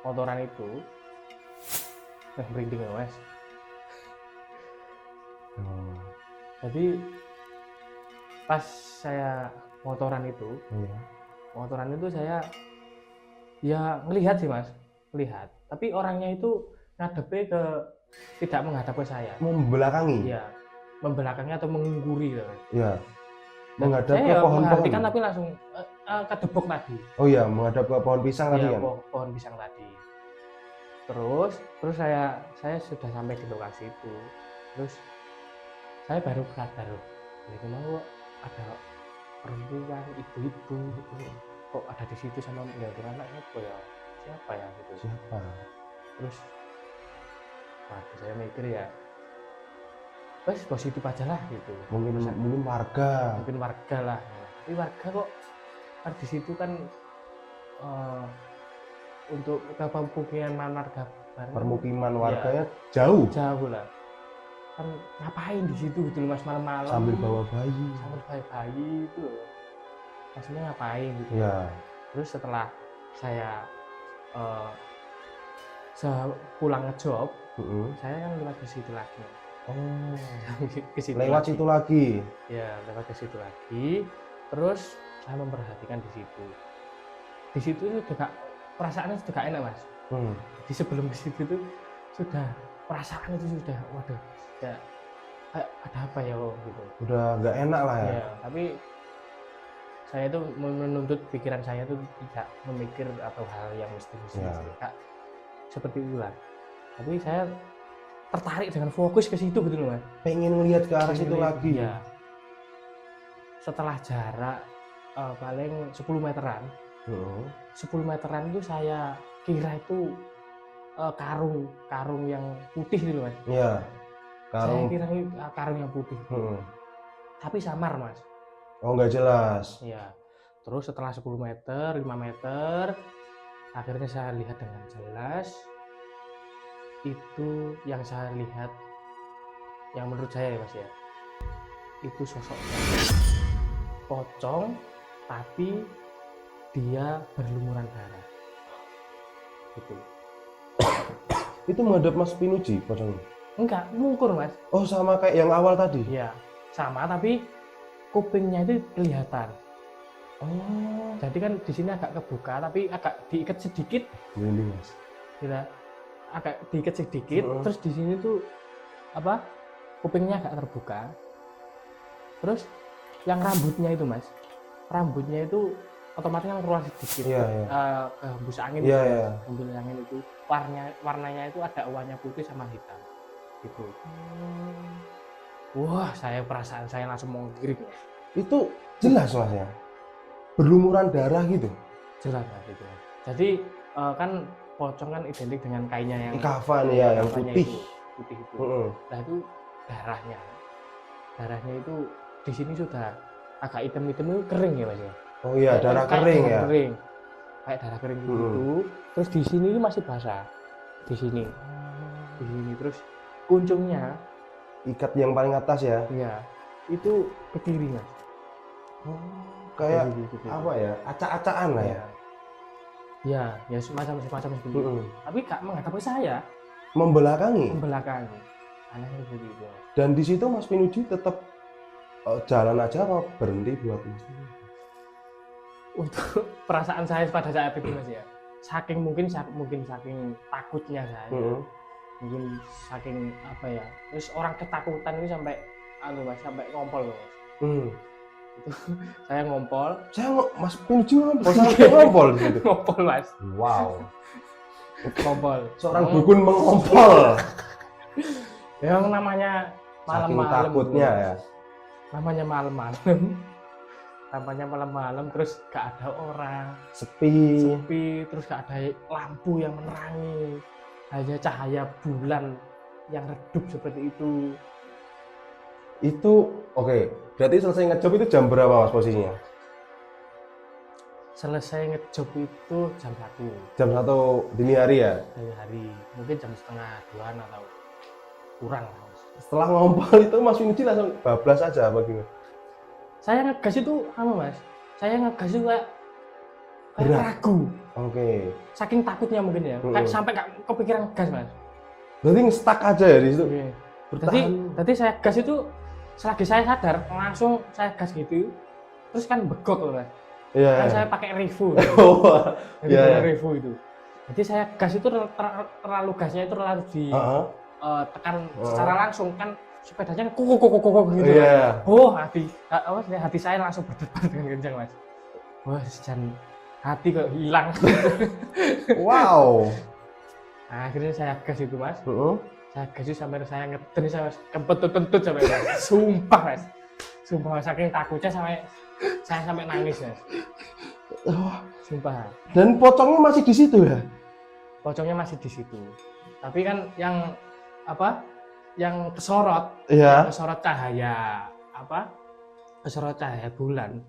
motoran itu merinding Mas. Jadi pas saya motoran itu saya ya ngelihat sih Mas, tapi orangnya itu ngadepnya tidak menghadap ke saya,
membelakangi.
Iya, membelakangi atau mengungguri gitu.
Iya. Menghadap ke
saya
pohon-pohon.
Kan tapi langsung kedebok tadi.
Oh iya, menghadap ke pohon pisang tadi kan.
Pohon pisang tadi. Terus saya sudah sampai di lokasi itu. Terus saya baru sadar, Itu mau ada perempuan, ibu-ibu gitu. Kok ada di situ sama ngeliatin anaknya kok ya siapa ya gitu.
Siapa?
Terus waduh saya mikir ya wes positif aja lah gitu.
Mungkin warga.
Mungkin warga lah. Tapi warga kok kan di situ kan untuk ke pemukiman warga baru
Permukiman
ya,
warganya jauh.
jauh lah. Kan ngapain di situ gitu loh Mas malam-malam
Sambil bawa bayi.
sambil bayi itu loh. Maksudnya ngapain gitu.
Ya.
Terus setelah saya pulang ngejob, saya kan lewat ke situ lagi.
Oh.
Ke situ
Lewat
lagi.
situ lagi.
Ya, lewat ke situ lagi. Terus saya memperhatikan di situ. Di situ itu juga perasaannya sudah gak enak, Mas. Di sebelum ke situ tuh sudah perasaan itu sudah waduh, ya ada apa ya gitu.
Udah nggak enak lah ya.
Ya, tapi saya itu menuntut pikiran saya itu tidak memikir atau hal yang misterius
Ya.
seperti itulah. Tapi saya tertarik dengan fokus ke situ gitu loh Mas.
Pengen ngelihat ke arah situ
Pengen
lagi.
ya. Setelah jarak paling 10 meteran 10 meteran itu saya kira itu karung yang putih gitu Mas.
Iya.
Saya kira karung yang putih. Tapi samar Mas.
Oh nggak jelas.
Iya. Terus setelah 10 meter, 5 meter, akhirnya saya lihat dengan jelas. Itu yang saya lihat, yang menurut saya ya Mas ya, itu sosoknya pocong, tapi dia berlumuran darah. Gitu.
Itu menghadap Mas Pinuji pocongnya?
Enggak, mungkur Mas.
Oh sama kayak yang awal tadi?
Iya, sama tapi kupingnya itu kelihatan.
Oh.
Jadi kan di sini agak kebuka tapi agak diikat sedikit.
Merinding Mas.
Gitu. Agak diikat sedikit, terus di sini tuh apa? Kupingnya agak terbuka. Terus yang rambutnya itu Mas. Rambutnya itu otomatis kan keluar sedikit.
Iya.
Hembus angin.
Iya,
itu,
iya.
hembus angin itu warnanya itu ada warna putih sama hitam. Gitu. Wah, perasaan saya langsung menggiring.
Itu jelas Mas ya? Berlumuran darah gitu?
Jelas Mas itu. Jadi kan pocong kan identik dengan kainnya yang
Kafan ya, yang
kafanya
putih.
Putih itu.
Heeh.
Nah itu darahnya. Darahnya itu di sini sudah agak hitam-hitam itu kering ya Mas ya.
Oh iya, darah
Kayak
kering
darah
ya.
Kering. Kayak darah kering gitu. Terus di sini ini masih basah. Di sini. Di sini terus kuncungnya
Ikat yang paling atas ya.
ya itu ke kiri Mas.
Kayak
Ke kiri.
apa ya? Acak-acakan lah ya.
Ya semacam seperti itu. Tapi gak menghadap ke saya,
Membelakangi.
membelakangi. Anehnya seperti itu.
Dan di situ Mas Pinuji tetap jalan aja apa berhenti buat Mas?
Untuk perasaan saya pada saat itu Mas ya, mungkin saking takutnya saya, mungkin saking apa ya, terus orang ketakutan ini sampai Mas sampai ngompol loh Mas. Itu saya ngompol.
Mas Pinuji ngompol sampai ngompol di situ.
Ngompol Mas.
Wow.
Ngompol.
Seorang dukun mengompol.
Yang namanya
Saking
malam-malam.
takutnya ya.
Namanya malam-malam. Namanya malam-malam terus gak ada orang.
Sepi.
Terus gak ada lampu yang menerangi. Hanya cahaya bulan yang redup seperti itu.
Itu oke. Berarti selesai ngejob itu jam berapa Mas posisinya?
Selesai ngejob itu jam 1
Jam 1 dini hari ya?
dari hari. Mungkin jam setengah 2 atau kurang lah Mas.
Setelah ngompol itu Mas Pinuji langsung bablas aja apa gimana?
Saya ngegas itu apa Mas? Saya ngegas itu kayak
Berat.
ragu.
Oke.
Saking takutnya mungkin ya. Kayak sampai gak kepikiran gas Mas.
Berarti nge-stuck aja ya di situ?
Oke.
Bertahan.
Tadi saya gas itu selagi saya sadar langsung saya gas gitu. Terus kan begok loh Mas.
Iya.
Kan saya pakai revo.
Iya, iya.
Revo itu. Jadi saya gas itu terlalu gasnya itu terlalu tekan secara langsung kan sepedanya kok gitu.
Iya.
Oh, hati saya langsung berdebar dengan kencang Mas. Wah, dan hati kok hilang.
Wow.
Nah, akhirnya saya gas itu Mas. Saya gas itu sampai saya ngeden saya kempetut-kentut sampai Mas. Sumpah Mas. Sumpah saking takutnya saya sampai nangis ya.
Wah,
Sumpah.
dan pocongnya masih di situ ya?
Pocongnya masih di situ. Tapi kan yang apa? Yang kesorot,
Iya.
kesorot cahaya apa? Kesorot cahaya bulan.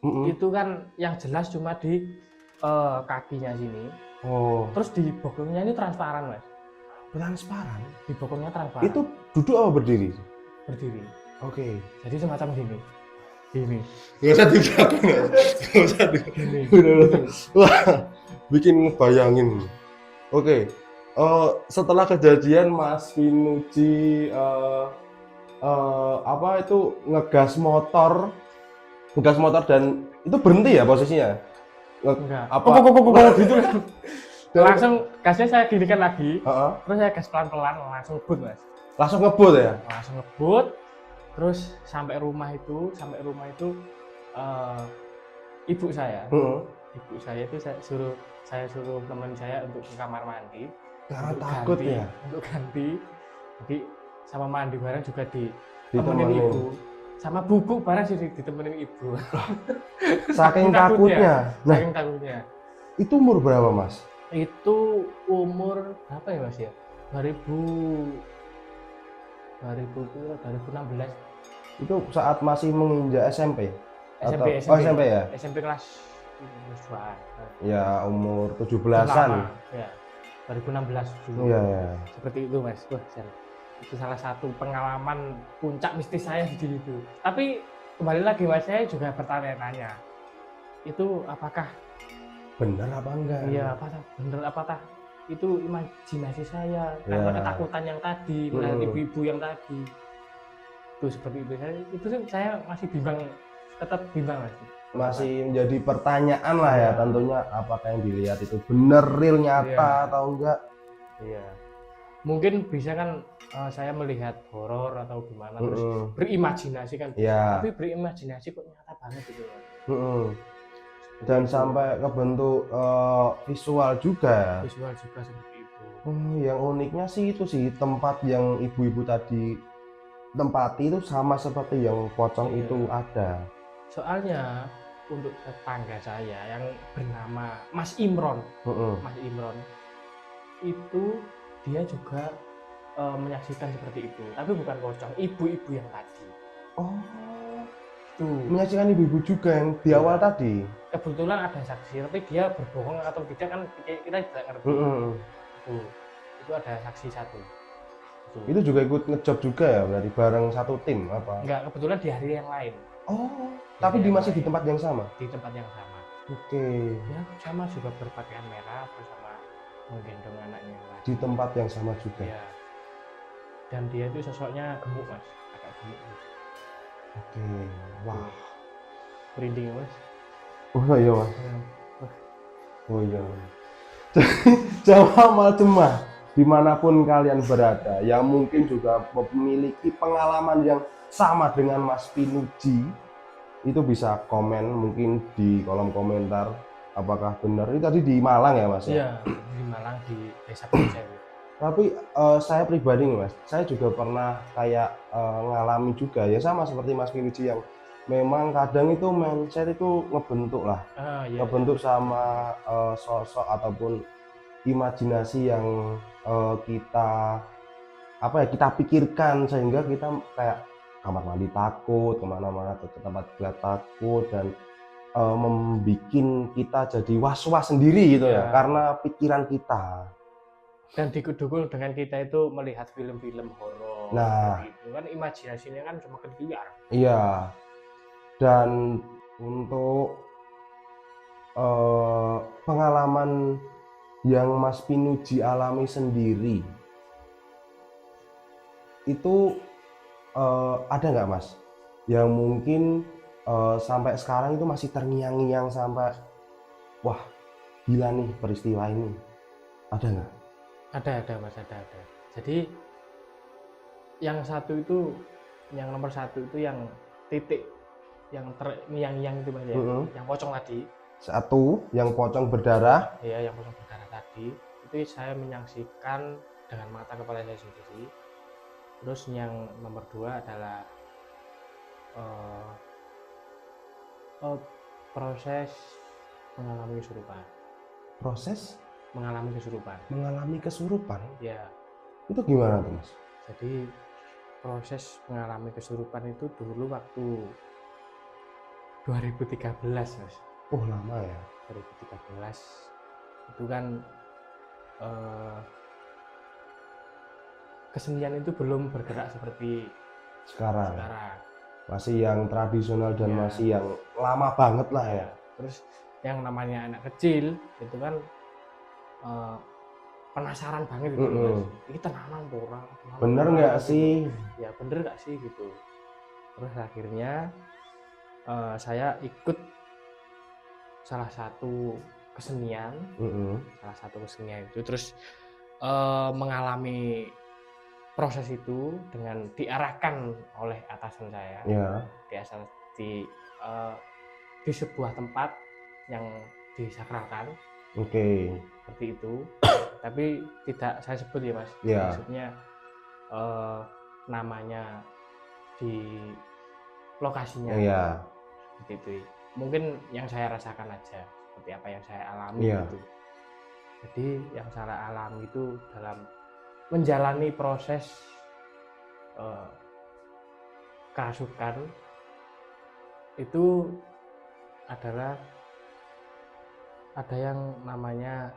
Mm-mm.
Itu kan yang jelas cuma di kakinya sini.
Oh,
Terus di bokongnya ini transparan, Mas.
transparan.
Di bokongnya transparan.
Itu duduk apa berdiri?
Berdiri.
Oke.
Jadi semacam gini. Gini.
Gak usah di belakang ya. Gak usah di.
Gini.
Wah, bikin ngebayangin. Oke. Setelah kejadian Mas Pinucci apa itu ngegas motor dan itu berhenti ya posisinya?
Enggak.
Apa?
Kok gitu.
Dan-
Langsung gasnya saya ginikan lagi.
Heeh.
Terus saya gas pelan-pelan langsung ngebut, Mas.
Langsung ngebut ya?
Langsung ngebut. Terus sampai rumah itu ibu saya.
Heeh.
Ibu saya itu saya suruh teman saya untuk ke kamar mandi.
Karena
Untuk
takut
ganti,
ya.
Untuk ganti. Jadi sama mandi bareng juga ditemenin
Ditemenin.
ibu. Sama bubuk bareng sih ditemenin ibu.
Saking takutnya. Nah,
Saking takutnya.
itu umur berapa Mas?
Itu umur berapa ya Mas ya? 2016
Itu saat masih menginjak SMP?
SMP,
Oh SMP ya?
SMP kelas 2
Ya umur 17-an.
ya 2016 dulu.
Iya ya.
Seperti itu Mas. Wah, itu salah satu pengalaman puncak mistis saya di situ. Tapi kembali lagi Mas, saya juga bertanya-tanya. Itu apakah
Bener apa enggak?
iya apakah itu imajinasi saya karena
Ya.
ketakutan yang tadi melihat
Hmm.
ibu-ibu yang tadi itu seperti itu saya masih bimbang, tetap bimbang
Masih menjadi pertanyaan lah ya
Iya.
tentunya apakah yang dilihat itu bener real nyata
Iya.
atau enggak.
iya mungkin bisa kan saya melihat horor atau gimana terus
Mm-mm.
berimajinasi kan
Ya.
tapi berimajinasi kok nyata banget gitu kan.
Mm-mm. Dan sampai kebentuk visual juga.
visual juga seperti itu.
Yang uniknya sih itu sih tempat yang ibu-ibu tadi tempati itu sama seperti yang pocong
Iya.
itu ada.
Soalnya untuk tetangga saya yang bernama Mas Imron,
Mm-mm.
Mas Imron itu dia juga menyaksikan seperti itu, tapi bukan pocong, ibu-ibu yang tadi.
Oh,
Tuh,
menyaksikan ibu-ibu juga yang di
Iya.
awal tadi.
kebetulan ada saksi, tapi dia berbohong atau tidak kan kita tidak ngerti.
Mm-mm.
Itu ada saksi satu.
Itu juga ikut ngejob juga ya berarti bareng satu tim apa?
Enggak, kebetulan di hari yang lain,
Oh, tapi masih di tempat yang sama.
di tempat yang sama.
Oke.
Ya, sama juga berpakaian merah bersama menggendong anaknya yang lain.
Di tempat yang sama juga.
Iya. Dan dia itu sosoknya gemuk Mas, agak gemuk.
Oke. Wah.
Merinding ya, Mas.
Oh iya mas.
Hmm.
Oh iya. Jamaah Amal Jemaah dimanapun kalian berada, yang mungkin juga memiliki pengalaman yang sama dengan Mas Pinucci, itu bisa komen mungkin di kolom komentar apakah benar. Ini tadi di Malang ya mas?
Iya, di Malang di Desa Kuncen.
Tapi saya pribadi nih mas, saya juga pernah kayak ngalami juga ya sama seperti Mas Pinucci yang memang kadang itu mindset itu ngebentuk lah,
Iya.
ngebentuk sama sosok ataupun imajinasi yang kita kita pikirkan sehingga kita kayak kamar mandi takut, kemana-mana ke tempat gelap takut dan membuat kita jadi was-was sendiri gitu ya
Ya.
karena pikiran kita.
Dan didukung dengan kita itu melihat film-film horor.
Nah.
seperti itu kan imajinasinya kan semakin liar.
Iya. Dan untuk pengalaman yang Mas Pinucci alami sendiri itu ada nggak Mas yang mungkin sampai sekarang itu masih terngiang-ngiang sampai wah gila nih peristiwa ini, ada nggak?
Ada Mas, ada. Jadi yang nomor satu itu yang titik yang terngiang-ngiang itu Mas ya. Yang pocong tadi.
Satu yang pocong berdarah.
Ya, yang pocong berdarah tadi itu saya menyaksikan dengan mata kepala saya sendiri. Terus yang nomor dua adalah eh, oh, proses mengalami kesurupan.
Proses
Mengalami kesurupan.
mengalami kesurupan
Ya,
itu gimana tuh Mas?
jadi proses mengalami kesurupan itu dulu waktu 2013 Mas.
Oh lama ya.
2013 itu kan eh, kesenian itu belum bergerak seperti
Sekarang
sekarang.
masih yang tradisional dan
Ya.
masih yang lama banget lah ya.
Terus yang namanya anak kecil itu kan eh, penasaran banget gitu loh Mas. Ini tenanan tuh orang.
Bener nggak sih?
Ya bener nggak sih gitu. Terus akhirnya saya ikut salah satu kesenian itu, terus mengalami proses itu dengan diarahkan oleh atasan saya.
Ya.
di di sebuah tempat yang disakralkan.
Oke.
Seperti itu. Tapi tidak saya sebut ya Mas.
Ya.
Maksudnya namanya di lokasinya.
Iya.
Seperti itu. Mungkin yang saya rasakan aja seperti apa yang saya alami
Iya.
gitu. Jadi yang saya alami itu dalam menjalani proses kerasukan itu adalah ada yang namanya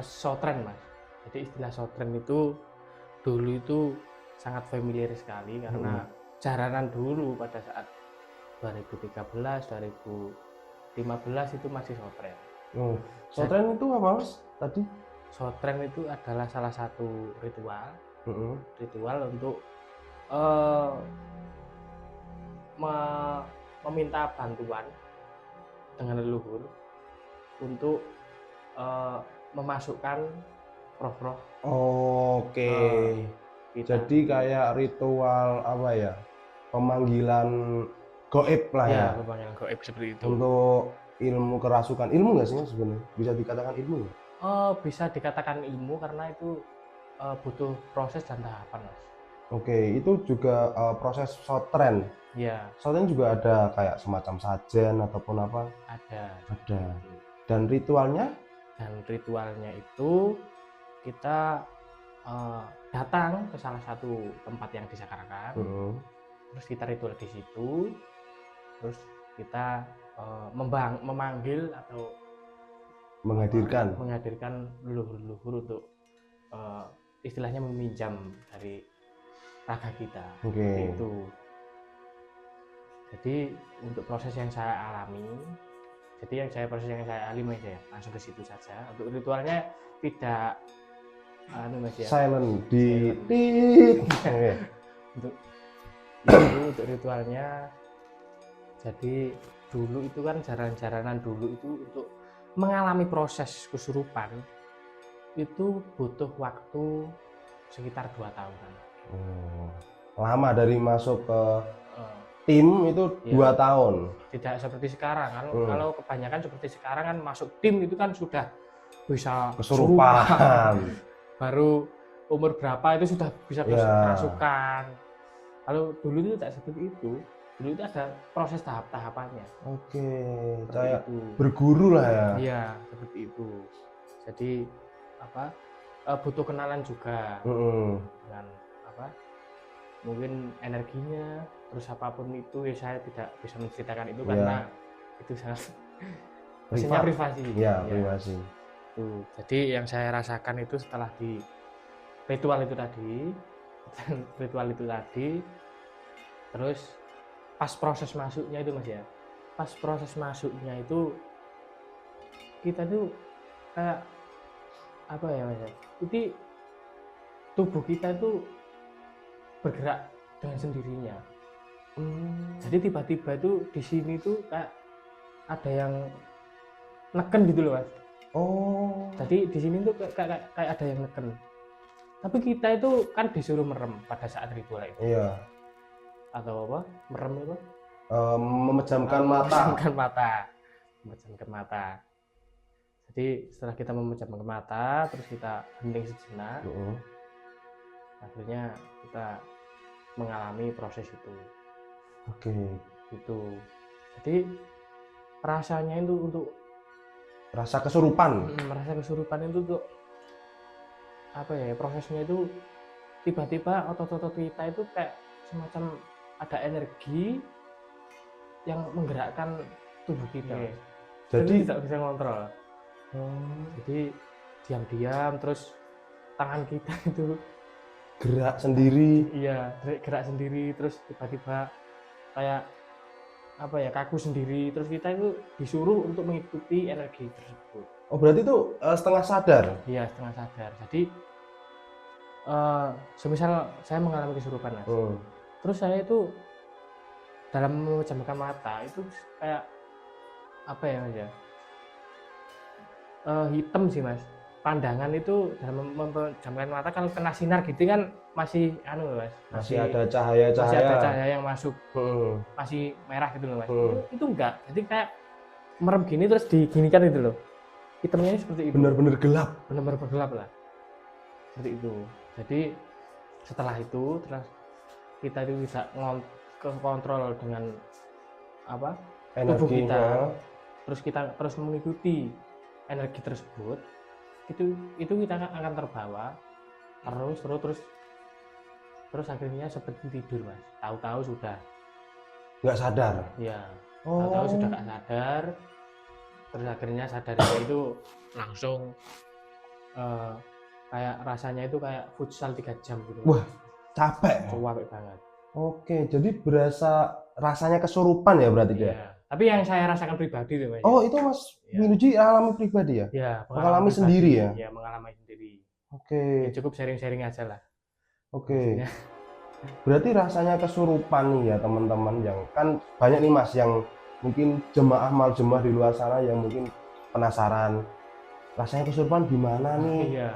sotren Mas. Jadi istilah sotren itu dulu itu sangat familiar sekali karena jaranan dulu pada saat 2013, 2015 itu masih sotren.
Sotren itu apa Mas tadi?
Sotren itu adalah salah satu ritual untuk meminta bantuan dengan leluhur untuk memasukkan roh-roh.
Oke. Jadi kayak ritual apa ya? Pemanggilan goib lah ya.
Pemanggilan goib seperti itu.
Untuk ilmu kerasukan. Ilmu nggak sih Mas sebenarnya? Bisa dikatakan ilmu nggak?
Bisa dikatakan ilmu karena itu butuh proses dan tahapan Mas.
Oke, itu juga proses sotren.
Iya.
Sotren juga ada kayak semacam sajen ataupun apa?
Ada.
Dan ritualnya?
Dan ritualnya itu kita datang ke salah satu tempat yang disakralkan, terus kita ritual di situ, terus kita memanggil atau menghadirkan leluhur-leluhur untuk istilahnya meminjam dari raga kita. Itu. Jadi untuk proses yang saya alami, proses yang saya alami aja ya, langsung ke situ saja. Untuk ritualnya tidak Mas ya.
Silent di
untuk ritualnya, jadi dulu itu kan jaranan dulu itu untuk mengalami proses kesurupan itu butuh waktu sekitar 2 tahunan.
Lama dari masuk ke tim itu 2 tahun.
Tidak seperti sekarang kan. Kalau kebanyakan seperti sekarang kan masuk tim itu kan sudah bisa
kesurupan.
Baru umur berapa itu sudah bisa kerasukan. Kalau dulu itu tidak seperti itu. Dulu itu ada proses tahap-tahapannya.
Oke, kayak berguru lah ya.
Iya, seperti itu. Jadi butuh kenalan juga dengan mungkin energinya, terus apapun itu ya saya tidak bisa menceritakan itu karena itu sangat privasi.
Iya, privasi.
Tuh, jadi yang saya rasakan itu setelah di ritual itu tadi, terus pas proses masuknya itu Mas ya, pas proses masuknya itu kita tuh kayak apa ya Mas ya, itu tubuh kita itu bergerak dengan sendirinya. Jadi tiba-tiba itu di sini tuh kayak ada yang neken gitu loh Mas. Jadi di sini tuh kayak ada yang neken. Tapi kita itu kan disuruh merem pada saat ritual itu.
Iya.
Atau apa? Merem itu?
Memejamkan mata.
Memejamkan mata. Jadi setelah kita memejamkan mata, terus kita hening sejenak. Akhirnya kita mengalami proses itu.
Oke.
gitu. Jadi rasanya itu untuk
Rasa kesurupan.
merasa kesurupan itu tuh apa ya, prosesnya itu tiba-tiba otot-otot kita itu kayak semacam ada energi yang menggerakkan tubuh kita.
Iya.
Jadi
Jadi
tidak bisa ngontrol. Jadi diam-diam terus tangan kita itu
gerak sendiri.
iya gerak sendiri, terus tiba-tiba kayak apa ya, kaku sendiri, terus kita itu disuruh untuk mengikuti energi tersebut.
Oh, berarti itu setengah sadar.
Iya, setengah sadar. Jadi semisal saya mengalami kesurupan, Mas. Terus saya itu dalam memejamkan mata itu kayak apa ya, Mas ya? Hitam sih, Mas. Pandangan itu dalam memejamkan mata kalau kena sinar gitu kan masih anu, Mas.
Masih ada cahaya-cahaya.
Masih ada cahaya yang masuk.
Hmm.
Masih merah gitu loh, Mas.
Hmm.
Itu enggak. Jadi kayak merem gini terus diginikan gitu loh. Hitamnya ini seperti itu.
Benar-benar gelap.
Benar-benar gelap lah. Seperti itu. Jadi setelah itu terus kita itu bisa kontrol dengan apa? Tubuh
Energi.
kita. Terus kita terus mengikuti energi tersebut. Itu kita akan terbawa terus akhirnya seperti tidur, Mas. Tahu-tahu sudah
Nggak sadar.
ya.
Oh.
Tahu-tahu sudah nggak sadar. Terus akhirnya sadar itu langsung kayak rasanya itu kayak futsal 3 jam gitu.
Wah, capek.
Capek banget.
Oke, jadi berasa rasanya kesurupan ya berarti dia.
Iya. Tapi yang saya rasakan pribadi tuh, Mas.
Oh, itu Mas
Iya.
Minuji alami pribadi ya?
Ya,
mengalami
pribadi.
sendiri ya?
Iya, mengalami sendiri.
Oke.
Ya, cukup sharing-sharing aja lah.
Oke. Berarti rasanya kesurupan nih ya teman-teman, yang kan banyak nih Mas yang mungkin jemaah mal jemaah di luar sana yang mungkin penasaran rasanya kesurupan gimana nih.
Iya.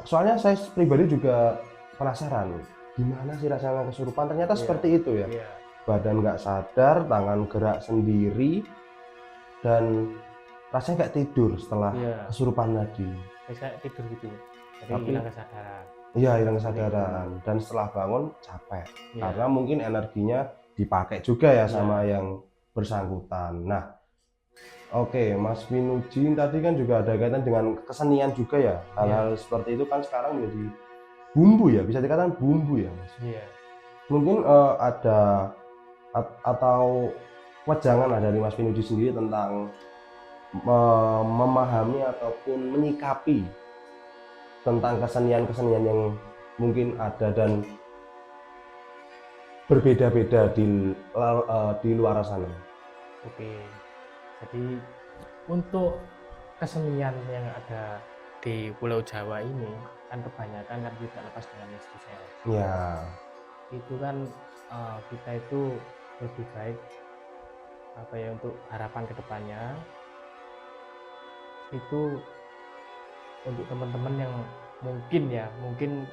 Soalnya saya pribadi juga penasaran gimana sih rasanya kesurupan, ternyata
Iya.
seperti itu ya.
Iya.
Badan nggak sadar, tangan gerak sendiri, dan rasanya kayak tidur setelah
Iya.
kesurupan tadi.
Kayak tidur gitu. Jadi
Tapi-
hilang kesadaran.
Iya, hilang kesadaran, dan setelah bangun capek
Iya.
karena mungkin energinya dipakai juga ya
Iya.
sama yang bersangkutan. Nah, oke, Mas Minuji tadi kan juga ada kaitan dengan kesenian juga ya. Hal-hal seperti itu kan sekarang menjadi bumbu ya, bisa dikatakan bumbu ya Mas.
Iya.
Mungkin ada atau wejangan lah dari Mas Minuji sendiri tentang memahami ataupun menyikapi tentang kesenian-kesenian yang mungkin ada dan berbeda-beda di luar sana.
Oke. Jadi untuk kesenian yang ada di Pulau Jawa ini kan kebanyakan kan tidak lepas dengan mistisnya.
Ya,
Itu kan kita itu lebih baik apa ya, untuk harapan kedepannya itu untuk teman-teman yang mungkin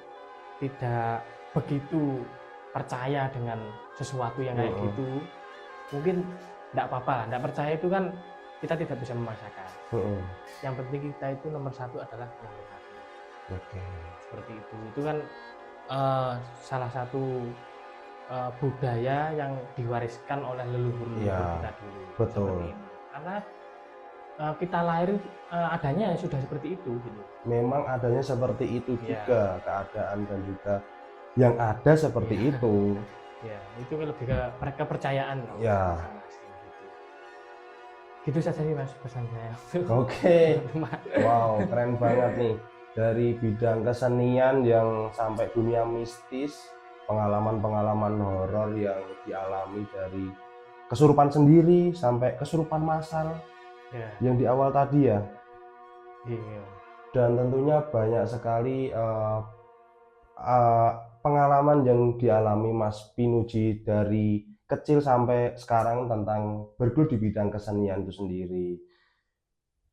tidak begitu percaya dengan sesuatu yang kayak gitu, mungkin tidak apa-apa lah. Tidak percaya itu kan kita tidak bisa memaksakan. Yang penting kita itu nomor satu adalah menghormati.
Oke.
Seperti itu kan salah satu budaya yang diwariskan oleh leluhur
Ya,
kita dulu.
betul.
Seperti itu. Karena kita lahir adanya sudah seperti itu gitu.
Memang adanya seperti itu
Ya.
juga keadaan dan juga yang ada seperti
Ya.
itu.
Ya, itu kan lebih ke kepercayaan.
Ya.
Gitu saja sih Mas pesan saya.
Oke. Wow, keren banget nih. Dari bidang kesenian yang sampai dunia mistis, pengalaman-pengalaman horor yang dialami dari kesurupan sendiri sampai kesurupan massal
Ya.
yang di awal tadi ya.
Iya.
Dan tentunya banyak sekali pengalaman yang dialami Mas Pinuji dari kecil sampai sekarang tentang bergelut di bidang kesenian itu sendiri.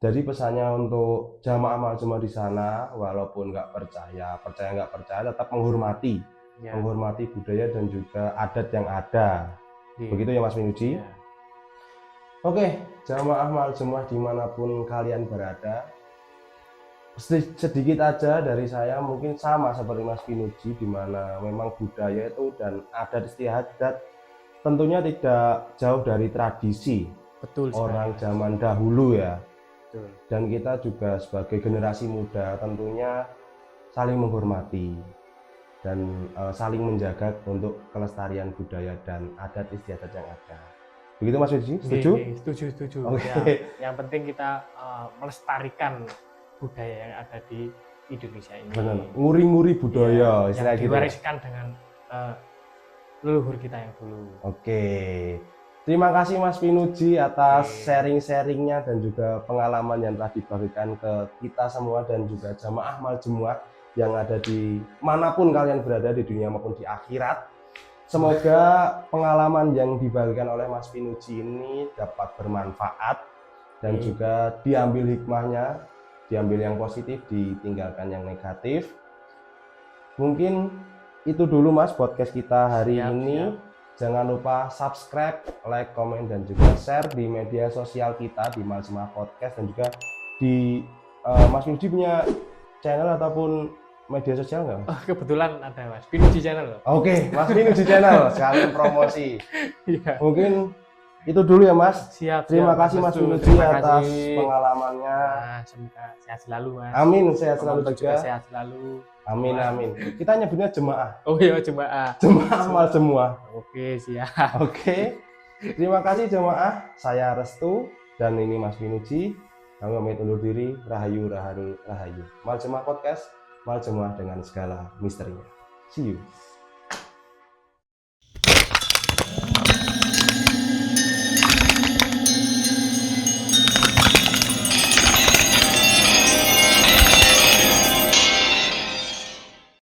Jadi pesannya untuk jamaah mal-jemaah di sana, walaupun nggak percaya nggak percaya, tetap menghormati,
Ya.
menghormati budaya dan juga adat yang ada.
Iya.
Begitu ya Mas Pinuji?
Ya.
Oke, jamaah mal-jemaah dimanapun kalian berada, sedikit aja dari saya, mungkin sama seperti Mas Pinuji, di mana memang budaya itu dan adat istiadat tentunya tidak jauh dari tradisi
Betul sekali,
orang
Mas.
zaman dahulu ya.
Betul.
Dan kita juga sebagai generasi muda tentunya saling menghormati dan saling menjaga untuk kelestarian budaya dan adat istiadat yang ada. Begitu Mas Widji, setuju?
Setuju.
Oke.
Ya, yang penting kita melestarikan budaya yang ada di Indonesia ini.
Benar. Nguri-nguri budaya,
Yang
istilah gitu.
diwariskan dengan leluhur kita yang dulu.
Oke. Terima kasih Mas Pinuji atas
Oke.
sharing-sharingnya dan juga pengalaman yang telah dibagikan ke kita semua dan juga jamaah Maljumuah yang ada di manapun kalian berada di dunia maupun di akhirat. Semoga pengalaman yang dibagikan oleh Mas Pinuji ini dapat bermanfaat dan juga diambil hikmahnya, diambil yang positif, ditinggalkan yang negatif. Mungkin itu dulu Mas podcast kita hari ini. Jangan lupa subscribe, like, komen, dan juga share di media sosial kita di Maljumuah Podcast dan juga di Mas Pinuji punya channel ataupun media sosial nggak?
Oh, kebetulan ada Mas Pinuji channel.
Oke, Mas Pinuji channel sekalian promosi.
Iya.
Mungkin itu dulu ya Mas.
Siap.
Terima kasih Mas Pinuji atas pengalamannya.
Nah, semoga sehat selalu Mas.
Amin, sehat selalu
Penonton
juga.
sehat selalu.
Amin, amin. Kita nyebutnya jemaah.
Oh iya, jemaah.
Jemaah Maljumuah.
Oke, siap.
Oke. Terima kasih jemaah. Saya Restu dan ini Mas Pinuji. Kami pamit undur diri. Rahayu, rahayu, rahayu. Maljumuah Podcast, Maljumuah dengan segala misterinya. See you.